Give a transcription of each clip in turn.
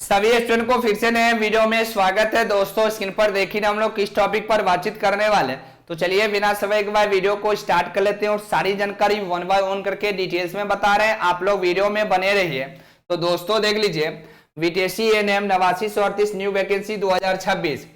सभी स्टूडेंट को फिर से नए वीडियो में स्वागत है। दोस्तों स्क्रीन पर देखिए हम लोग किस टॉपिक पर बातचीत करने वाले हैं। तो चलिए बिना समय के बाद वीडियो को स्टार्ट कर लेते हैं और सारी जानकारी वन बाय वन करके डिटेल्स में बता रहे हैं। आप लोग वीडियो में बने रहिए। तो दोस्तों देख लीजिए, BTSC ANM 8938 new vacancy 2026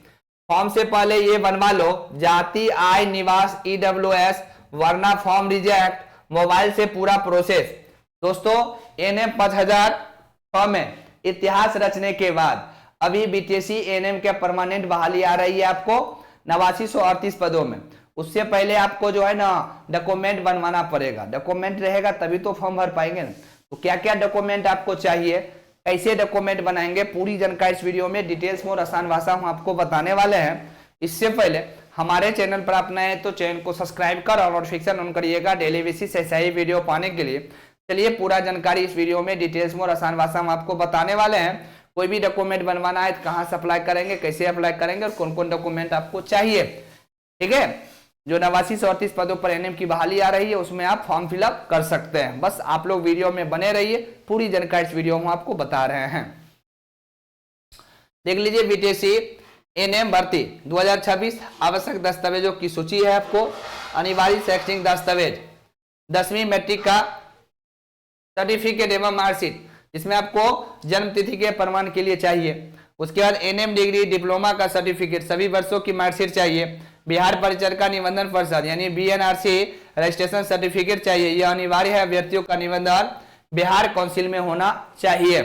form से पहले ये बनवा लो, जाति आय निवास ईडब्ल्यूएस, वरना फॉर्म रिजेक्ट, मोबाइल से पूरा प्रोसेस। दोस्तों एएनएम 5006 में इतिहास रचने के बाद अभी बीटीएससी एएनएम के परमानेंट बहाली आ रही है आपको 8938 पदों में। उससे पहले आपको जो है ना डॉक्यूमेंट बनवाना पड़ेगा। डॉक्यूमेंट रहेगा तभी तो फॉर्म भर पाएंगे ना। तो क्या क्या डॉक्यूमेंट आपको चाहिए, कैसे डॉक्यूमेंट बनाएंगे, पूरी जानकारी इस वीडियो में डिटेल्स में और आसान भाषा हम आपको बताने वाले हैं। इससे पहले हमारे चैनल पर आप नए हैं तो चैनल को सब्सक्राइब कर और नोटिफिकेशन ऑन करिएगा डेली बेसिस ऐसा ही वीडियो पाने के लिए। चलिए पूरा जानकारी इस वीडियो में डिटेल्स में और आसान भाषा में आपको बताने वाले हैं। कोई भी डॉक्यूमेंट बनवाना है तो कहाँ से अप्लाई करेंगे, कैसे अप्लाई करेंगे और कौन कौन डॉक्यूमेंट आपको चाहिए। ठीक है, जो 8938 पदों पर एएनएम की बहाली आ रही है उसमें आप फॉर्म फिलअप कर सकते हैं। बस आप लोग वीडियो में बने रहिए, पूरी जानकारी इस वीडियो में आपको बता रहे हैं। देख लीजिए बीटीएससी एएनएम भर्ती 2026 आवश्यक दस्तावेजों की सूची है। आपको अनिवार्य शैक्षणिक दस्तावेज 10वीं मैट्रिक का सर्टिफिकेट एवं मार्कशीट, जिसमें आपको जन्म तिथि के प्रमाण के लिए चाहिए। उसके बाद एएनएम डिग्री डिप्लोमा का सर्टिफिकेट, सभी वर्षों की मार्कशीट चाहिए। बिहार परिचर का निबंधन परिषद यानी बीएनआरसी रजिस्ट्रेशन सर्टिफिकेट चाहिए। यह अनिवार्य है, अभ्यर्थियों का निबंधन बिहार काउंसिल में होना चाहिए।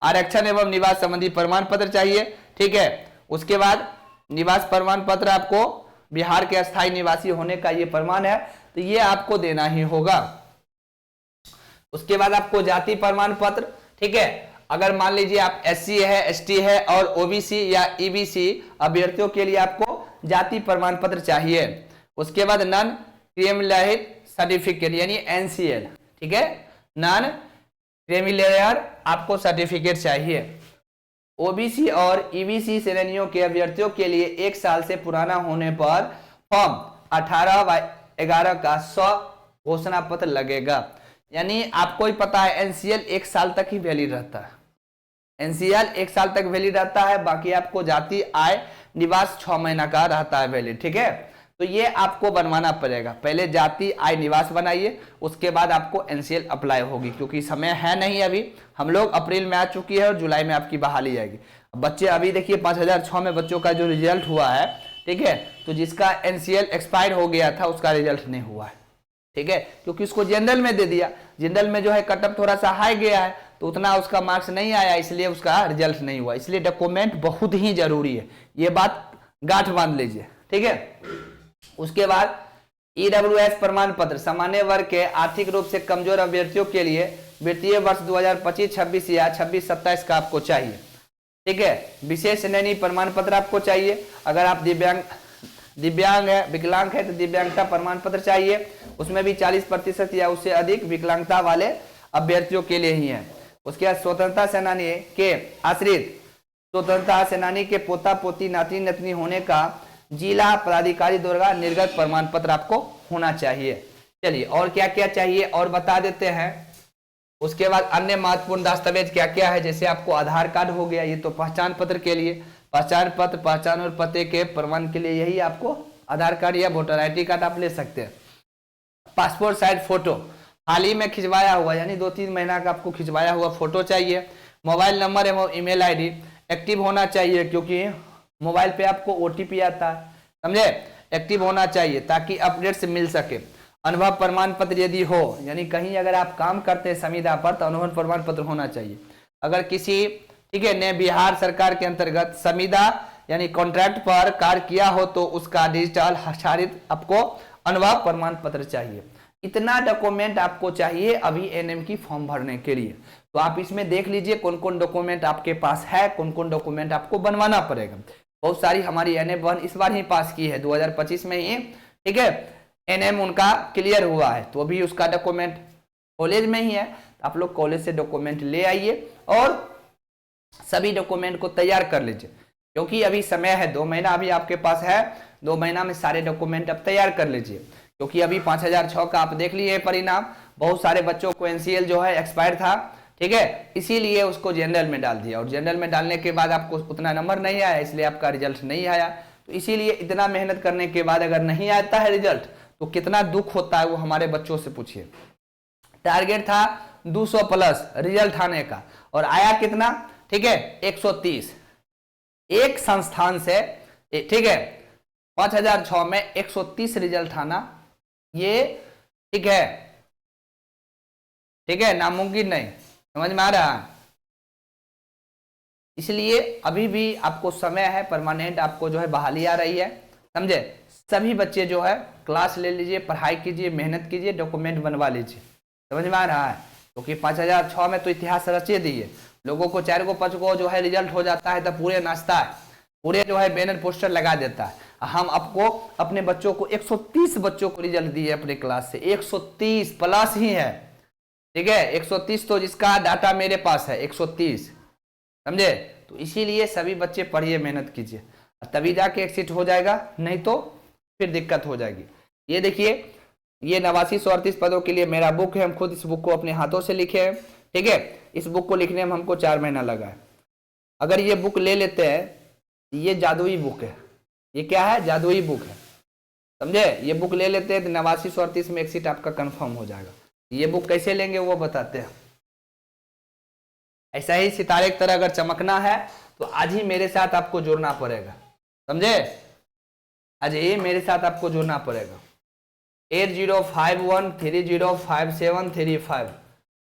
आरक्षण एवं निवास संबंधी प्रमाण पत्र चाहिए। ठीक है, उसके बाद निवास प्रमाण पत्र, आपको बिहार के अस्थायी निवासी होने का ये प्रमाण है तो ये आपको देना ही होगा। उसके बाद आपको जाति प्रमाण पत्र। ठीक है, अगर मान लीजिए आप एससी है, एसटी है और ओबीसी या ईबीसी अभ्यर्थियों के लिए आपको जाति प्रमाण पत्र चाहिए। उसके बाद नॉन क्रीमी सर्टिफिकेट यानी एनसीएल। ठीक है, नॉन क्रीमी लेयर आपको सर्टिफिकेट चाहिए। ओबीसी और ईबीसी श्रेणियों के अभ्यर्थियों के लिए 1 साल से पुराना होने पर फॉर्म 18/11 का 100 घोषणा पत्र लगेगा। यानी आपको ही पता है एनसीएल 1 साल तक ही वैलिड रहता है। एनसीएल 1 साल तक वैलिड रहता है, बाकी आपको जाति आय निवास 6 महीना का रहता है वैलिड। ठीक है, तो ये आपको बनवाना पड़ेगा। पहले जाति आय निवास बनाइए, उसके बाद आपको एनसीएल अप्लाई होगी, क्योंकि समय है नहीं अभी। हम लोग अप्रैल में आ चुकी है और जुलाई में आपकी बहाली आएगी। बच्चे अभी देखिए 5006 में बच्चों का जो रिजल्ट हुआ है, ठीक है, तो जिसका एनसीएल एक्सपायर हो गया था उसका रिजल्ट नहीं हुआ है। ठीक है, क्योंकि उसको जनरल में दे दिया। जनरल में जो है कटअप थोड़ा सा हाई गया है तो उतना उसका मार्क्स नहीं आया, इसलिए उसका रिजल्ट नहीं हुआ। इसलिए डॉक्यूमेंट बहुत ही जरूरी है, ये बात गांठ बांध लीजिए। ठीक है, उसके बाद ईडब्ल्यूएस प्रमाण पत्र, सामान्य वर्ग के आर्थिक रूप से कमजोर अभ्यर्थियों के लिए वित्तीय वर्ष 2025-26 या 26-27 का आपको चाहिए। ठीक है, विशेष श्रेणी प्रमाण पत्र आपको चाहिए। अगर आप दिव्यांग है, विकलांग है तो दिव्यांगता प्रमाण पत्र चाहिए। उसमें भी 40% या उससे अधिक विकलांगता वाले अभ्यर्थियों के लिए ही है। उसके बाद स्वतंत्रता सेनानी के आश्रित, स्वतंत्रता सेनानी के पोता पोती नाती नतनी होने का जिला पदाधिकारी द्वारा निर्गत प्रमाण पत्र आपको होना चाहिए। चलिए और क्या क्या चाहिए और बता देते हैं। उसके बाद अन्य महत्वपूर्ण दस्तावेज क्या क्या है, जैसे आपको आधार कार्ड हो गया, ये तो पहचान पत्र के लिए, पहचान पत्र पहचान और पते के प्रमाण के लिए यही आपको आधार कार्ड या वोटर आईडी कार्ड आप ले सकते हैं। पासपोर्ट साइज फोटो हाल ही में खिंचवाया हुआ यानी 2-3 महीना का आपको खिंचवाया हुआ फोटो चाहिए। मोबाइल नंबर एवं ईमेल आईडी एक्टिव होना चाहिए, क्योंकि मोबाइल पे आपको ओटीपी आता है, समझे, एक्टिव होना चाहिए ताकि अपडेट से मिल सके। अनुभव प्रमाण पत्र यदि हो, यानी कहीं अगर आप काम करते हैं संविदा पर तो अनुभव प्रमाण पत्र होना चाहिए। अगर किसी, ठीक है, ने बिहार सरकार के अंतर्गत संविदा यानी कॉन्ट्रैक्ट पर कार्य किया हो तो उसका डिजिटल हस्ताक्षरित आपको अनुभव प्रमाण पत्र चाहिए। इतना डॉक्यूमेंट आपको चाहिए अभी एएनएम की फॉर्म भरने के लिए। तो आप इसमें देख लीजिए कौन कौन डॉक्यूमेंट आपके पास है, कौन कौन डॉक्यूमेंट आपको बनवाना पड़ेगा। बहुत सारी हमारी एएनएम 1 इस बार ही पास की है 2025 में ही। ठीक है, एएनएम उनका क्लियर हुआ है तो अभी उसका डॉक्यूमेंट कॉलेज में ही है। तो आप लोग कॉलेज से डॉक्यूमेंट ले आइए और सभी डॉक्यूमेंट को तैयार कर लीजिए, क्योंकि अभी समय है, 2 महीना अभी आपके पास है। 2 महीना में सारे डॉक्यूमेंट आप तैयार कर लीजिए, क्योंकि अभी 5006 का आप देख लिए परिणाम। बहुत सारे बच्चों को एनसीएल जो है एक्सपायर था। ठीक है, इसीलिए उसको जनरल में डाल दिया, और जनरल में डालने के बाद आपको उतना नंबर नहीं आया, इसलिए आपका रिजल्ट नहीं आया। तो इसीलिए इतना मेहनत करने के बाद अगर नहीं आता है रिजल्ट तो कितना दुख होता है वो हमारे बच्चों से पूछिए। टारगेट था 200 प्लस रिजल्ट आने का, और आया कितना, ठीक है 130। एक संस्थान से, ठीक है 5006 में 130 रिजल्ट आना, ये ठीक है नामुमकिन नहीं, समझ में आ रहा है। इसलिए अभी भी आपको समय है, परमानेंट आपको जो है बहाली आ रही है, समझे। सभी बच्चे जो है क्लास ले लीजिए, पढ़ाई कीजिए, मेहनत कीजिए, डॉक्यूमेंट बनवा लीजिए, समझ में आ रहा है। क्योंकि 5006 में तो इतिहास रचे दिए, लोगों को 4 को 5 को जो है रिजल्ट हो जाता है तो पूरे नाचता है, पूरे जो है बैनर पोस्टर लगा देता है। हम आपको अपने बच्चों को 130 बच्चों को रिजल्ट दिए अपने क्लास से, 130 प्लस ही है, ठीक है 130, तो जिसका डाटा मेरे पास है 130, समझे। तो इसीलिए सभी बच्चे पढ़िए, मेहनत कीजिए, तभी जाके एक सीट हो जाएगा, नहीं तो फिर दिक्कत हो जाएगी। ये देखिए, ये 8938 पदों के लिए मेरा बुक है, हम खुद इस बुक को अपने हाथों से लिखे हैं, ठीक है। इस बुक को लिखने में हमको 4 महीना लगा है। अगर ये बुक ले लेते हैं, ये जादुई बुक है, ये क्या है, जादुई बुक है, समझे। ये बुक ले लेते हैं तो 8938 में एक सीट आपका कंफर्म हो जाएगा। ये बुक कैसे लेंगे वो बताते हैं। ऐसा ही सितारे की तरह अगर चमकना है तो आज ही मेरे साथ आपको जुड़ना पड़ेगा, समझे। आज ये मेरे साथ आपको जुड़ना पड़ेगा, 8051305735,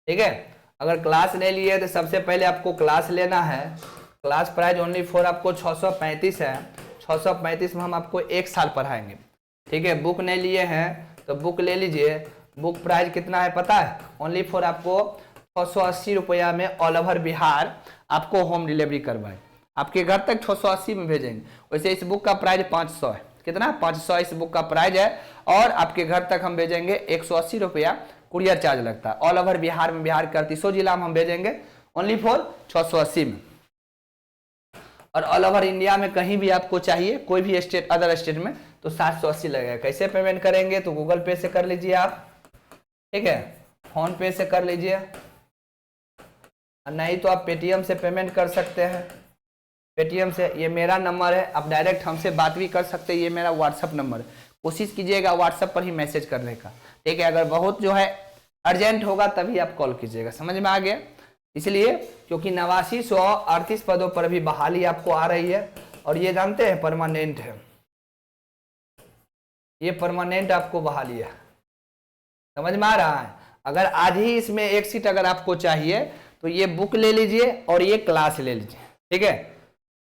ठीक है। अगर क्लास ले लिए तो सबसे पहले आपको क्लास लेना है। क्लास प्राइस ओनली फॉर आपको 635 है, 635 में हम आपको 1 साल पढ़ाएंगे, ठीक है। बुक नहीं लिए हैं तो बुक ले लीजिए। बुक प्राइस कितना है पता है, ओनली फॉर आपको 680 रुपया में ऑल ओवर बिहार आपको होम डिलीवरी करवाए, आपके घर तक 680 में भेजेंगे। वैसे इस बुक का प्राइस 500 है, कितना 500 इस बुक का प्राइस है, और आपके घर तक हम भेजेंगे 180 रुपया कुरियर चार्ज लगता है। ऑल ओवर बिहार में, बिहार का 38 जिला में हम भेजेंगे ओनली फॉर 680 में। और ऑल ओवर इंडिया में कहीं भी आपको चाहिए, कोई भी स्टेट, अदर स्टेट में, तो 780 लगेगा। कैसे पेमेंट करेंगे, तो गूगल पे से कर लीजिए आप, ठीक है, फोन पे से कर लीजिए, नहीं तो आप पेटीएम से पेमेंट कर सकते हैं। पेटीएम से, ये मेरा नंबर है, आप डायरेक्ट हमसे बात भी कर सकते हैं, ये मेरा व्हाट्सअप नंबर है। कोशिश कीजिएगा व्हाट्सएप पर ही मैसेज करने का, ठीक है। अगर बहुत जो है अर्जेंट होगा तभी आप कॉल कीजिएगा, समझ में आ गया। इसलिए क्योंकि 8938 पदों पर भी बहाली आपको आ रही है, और ये जानते हैं परमानेंट है, ये परमानेंट आपको बहाली है, समझ में आ रहा है। अगर आज ही इसमें एक सीट अगर आपको चाहिए तो ये बुक ले लीजिए और ये क्लास ले लीजिए, ठीक है,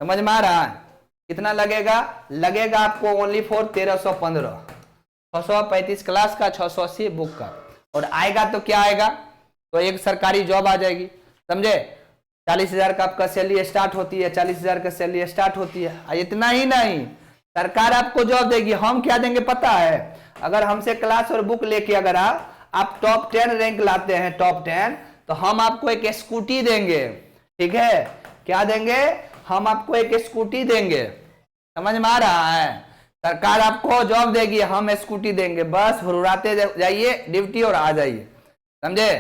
समझ में आ रहा है। कितना लगेगा, लगेगा आपको ओनली फॉर 1315, 635 क्लास का, 680 बुक का, और आएगा तो क्या आएगा, तो एक सरकारी जॉब आ जाएगी, समझे। 40,000 का आपका सैलरी स्टार्ट होती है, 40,000 का सैलरी स्टार्ट होती है। इतना ही नहीं, सरकार आपको जॉब देगी। हम क्या देंगे पता है, अगर हमसे क्लास और बुक लेके अगर आप टॉप 10 रैंक लाते हैं, टॉप 10, तो हम आपको एक स्कूटी देंगे, ठीक है। क्या देंगे, हम आपको एक स्कूटी देंगे, समझ में आ रहा है। सरकार आपको जॉब देगी, हम स्कूटी देंगे, बस हुर्राते जाइए ड्यूटी और आ जाइए, समझे।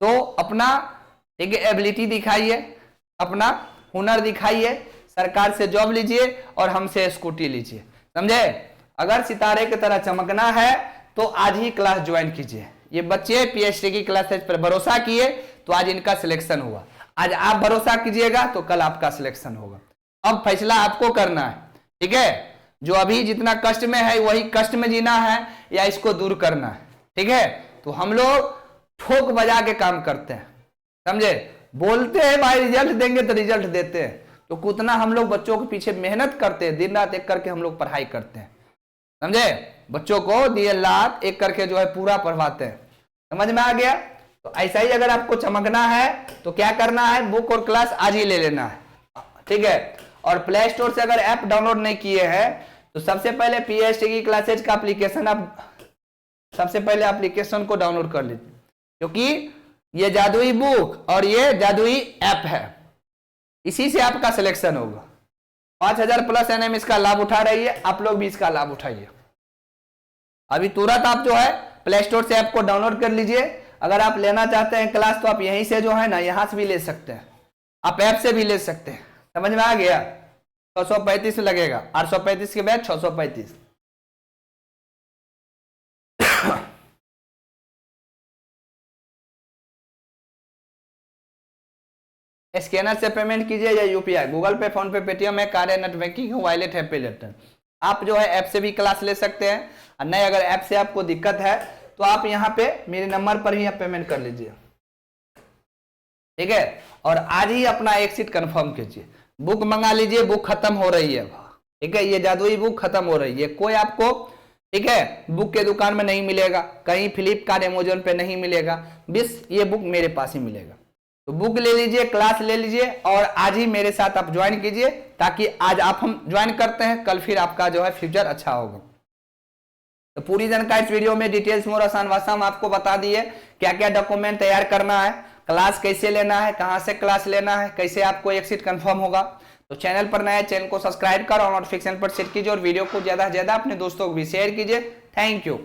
तो अपना ठीक है एबिलिटी दिखाइए, अपना हुनर दिखाइए, सरकार से जॉब लीजिए और हमसे स्कूटी लीजिए, समझे। अगर सितारे की तरह चमकना है तो आज ही क्लास ज्वाइन कीजिए। ये बच्चे पीएचडी की क्लासेज पर भरोसा किए तो आज इनका सिलेक्शन हुआ। आज आप भरोसा कीजिएगा तो कल आपका सिलेक्शन होगा। अब फैसला आपको करना है, ठीक है। जो अभी जितना कष्ट में है वही कष्ट में जीना है या इसको दूर करना है, ठीक है। तो हम लोग ठोक बजा के काम करते हैं, समझे। बोलते हैं भाई रिजल्ट देंगे तो रिजल्ट देते हैं, तो कितना हम लोग बच्चों के पीछे मेहनत करते हैं, दिन रात एक करके हम लोग पढ़ाई करते हैं, समझे। बच्चों को दिन रात एक करके जो है पूरा पढ़वाते हैं, समझ में आ गया। तो ऐसा ही अगर आपको चमकना है तो क्या करना है, बुक और क्लास आज ही ले लेना है, ठीक है। और प्ले स्टोर से अगर ऐप डाउनलोड नहीं किए हैं तो सबसे पहले पीएचडी की क्लासेज का एप्लीकेशन आप सबसे पहले एप्लीकेशन को डाउनलोड कर लीजिए, क्योंकि ये जादुई बुक और ये जादुई ऐप है, इसी से आपका सिलेक्शन होगा। 5000 प्लस एनएम इसका लाभ उठा रही है, आप लोग भी इसका लाभ उठाइए। अभी तुरंत आप जो है प्ले स्टोर से ऐप को डाउनलोड कर लीजिए, अगर आप लेना चाहते हैं क्लास तो आप यहीं से जो है ना, यहां से भी ले सकते हैं, आप ऐप से भी ले सकते हैं। समझ में आ गया? 635 लगेगा, 835 के बाद 635। स्कैनर से पेमेंट कीजिए या यूपीआई, गूगल पे, फोन पे, पेटीएम है, कार्ड है, नेट बैंकिंग है, वॉलेट है, पे लेटर। आप जो है ऐप से भी क्लास ले सकते हैं, और नहीं अगर ऐप से आपको दिक्कत है तो आप यहाँ पे मेरे नंबर पर ही आप पेमेंट कर लीजिए, ठीक है। और आज ही अपना एक सीट कंफर्म कीजिए, बुक मंगा लीजिए, बुक खत्म हो रही है, ठीक है, ये जादुई बुक खत्म हो रही है। कोई आपको, ठीक है, बुक के दुकान में नहीं मिलेगा, कहीं फ्लिपकार्ट अमेजोन पे नहीं मिलेगा, बस ये बुक मेरे पास ही मिलेगा। तो बुक ले लीजिए, क्लास ले लीजिए, और आज ही मेरे साथ आप ज्वाइन कीजिए, ताकि आज आप हम ज्वाइन करते हैं, कल फिर आपका जो है फ्यूचर अच्छा होगा। तो पूरी जानकारी इस वीडियो में डिटेल्स में और आसान भाषा में आपको बता दिए, क्या क्या डॉक्यूमेंट तैयार करना है, क्लास कैसे लेना है, कहां से क्लास लेना है, कैसे आपको एक सीट कंफर्म होगा। तो चैनल पर नया, चैनल को सब्सक्राइब कर और नोटिफिकेशन पर सेट कीजिए, और वीडियो को ज्यादा से ज्यादा अपने दोस्तों को भी शेयर कीजिए। Thank you.